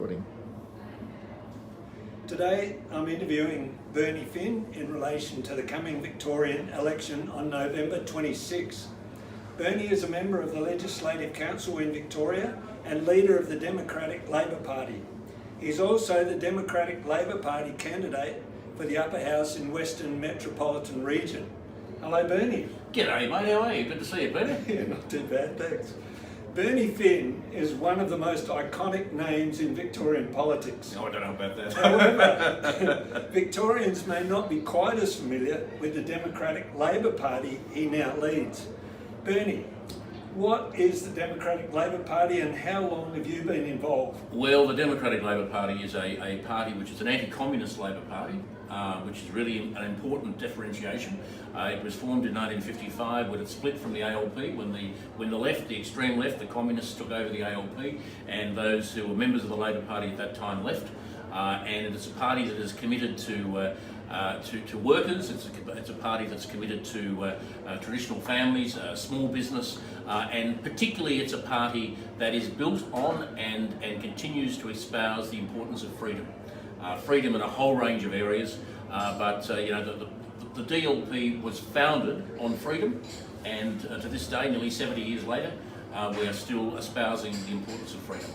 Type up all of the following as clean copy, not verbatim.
recording. Today I'm interviewing Bernie Finn in relation to the coming Victorian election on November 26. Bernie is a member of the Legislative Council in Victoria and leader of the Democratic Labor Party. He's also the Democratic Labor Party candidate for the Upper House in Western Metropolitan Region. Hello Bernie. G'day mate, how are you? Good to see you, Peter. Yeah, not too bad, thanks. Bernie Finn is one of the most iconic names in Victorian politics. No, I don't know about that. However, Victorians may not be quite as familiar with the Democratic Labor Party he now leads. Bernie, what is the Democratic Labor Party and how long have you been involved? Well, the Democratic Labor Party is a party which is an anti-communist Labor Party, which is really an important differentiation. It was formed in 1955 when it split from the ALP, when the left, the extreme left, the communists took over the ALP, and those who were members of the Labor Party at that time left. And it's a party that is committed to workers. It's a party that's committed to traditional families, small business, and particularly it's a party that is built on and continues to espouse the importance of freedom. Freedom in a whole range of areas, but the DLP was founded on freedom, and to this day, nearly 70 years later, we are still espousing the importance of freedom.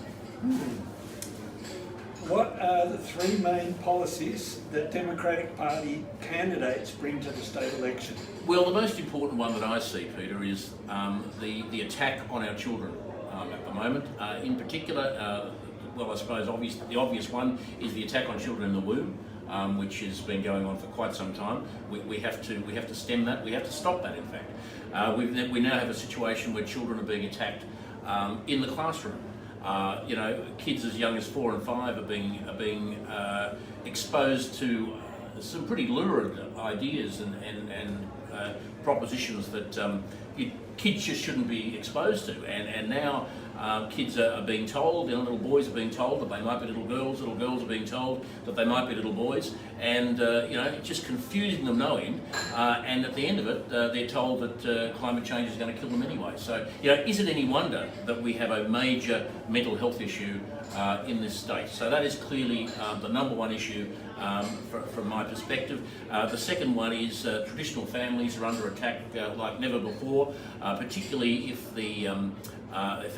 What are the three main policies that Democratic Party candidates bring to the state election? Well, the most important one that I see, Peter, is the attack on our children at the moment. In particular, I suppose the obvious one is the attack on children in the womb, which has been going on for quite some time. We have to stem that. We have to stop that. In fact, we now have a situation where children are being attacked in the classroom. Kids as young as 4 and 5 are being exposed to some pretty lurid ideas and propositions that kids just shouldn't be exposed to. And now kids are being told, little boys are being told that they might be little girls are being told that they might be little boys, and just confusing them no end. And at the end of it, they're told that climate change is going to kill them anyway. So, is it any wonder that we have a major mental health issue in this state? So that is clearly the number one issue from my perspective. The second one is traditional families are under attack like never before, particularly if the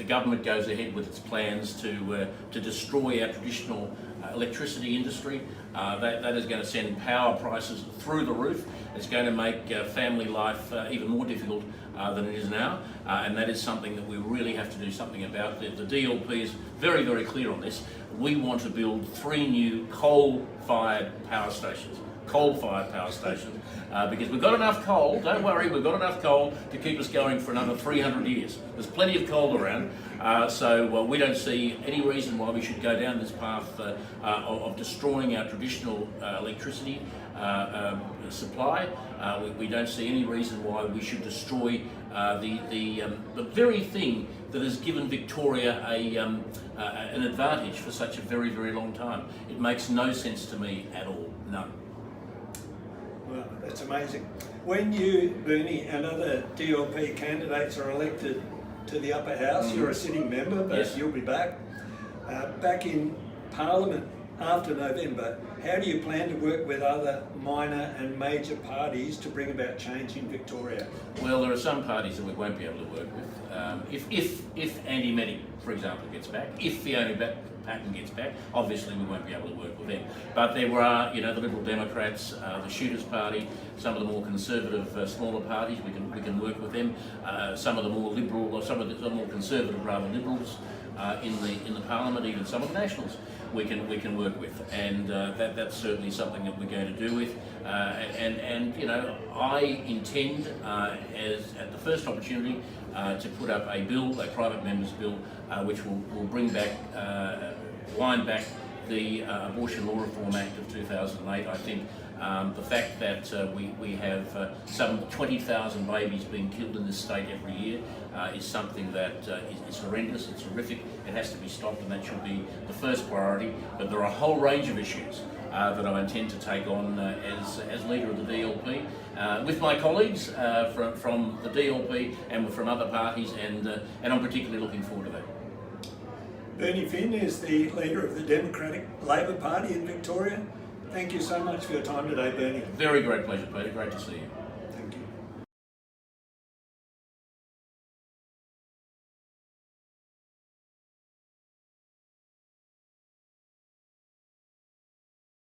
government goes ahead with its plans to destroy our traditional electricity industry. That is going to send power prices through the roof. It's going to make family life even more difficult than it is now, and that is something that we really have to do something about. The DLP is very, very clear on this. We want to build 3 new coal-fired power stations. Because we've got enough coal, don't worry, we've got enough coal to keep us going for another 300 years. There's plenty of coal around, so we don't see any reason why we should go down this path of destroying our traditional electricity supply. We don't see any reason why we should destroy the very thing that has given Victoria an advantage for such a very, very long time. It makes no sense to me at all, none. Well, that's amazing. When you, Bernie, and other DLP candidates are elected to the Upper House, you're a sitting member, but yes, you'll be back. Back in Parliament after November, how do you plan to work with other minor and major parties to bring about change in Victoria? Well, there are some parties that we won't be able to work with. If Andy Meddy, for example, gets back, if Fiona Patten gets back, obviously we won't be able to work with them. But there are, the Liberal Democrats, the Shooters Party, some of the more conservative, smaller parties. We can work with them. Some of the more liberal, or some of the more conservative, rather liberals in the Parliament, even some of the Nationals, we can work with, and that's certainly something that we're going to do with. I intend, at the first opportunity, to put up a bill, a private member's bill, which will wind back the Abortion Law Reform Act of 2008. I think the fact that we have some 20,000 babies being killed in this state every year is something that is horrendous, it's horrific, it has to be stopped, and that should be the first priority. But there are a whole range of issues that I intend to take on as leader of the DLP, with my colleagues from the DLP and from other parties, and I'm particularly looking forward to that. Bernie Finn is the leader of the Democratic Labor Party in Victoria. Thank you so much for your time today, Bernie. Very great pleasure, Peter. Great to see you.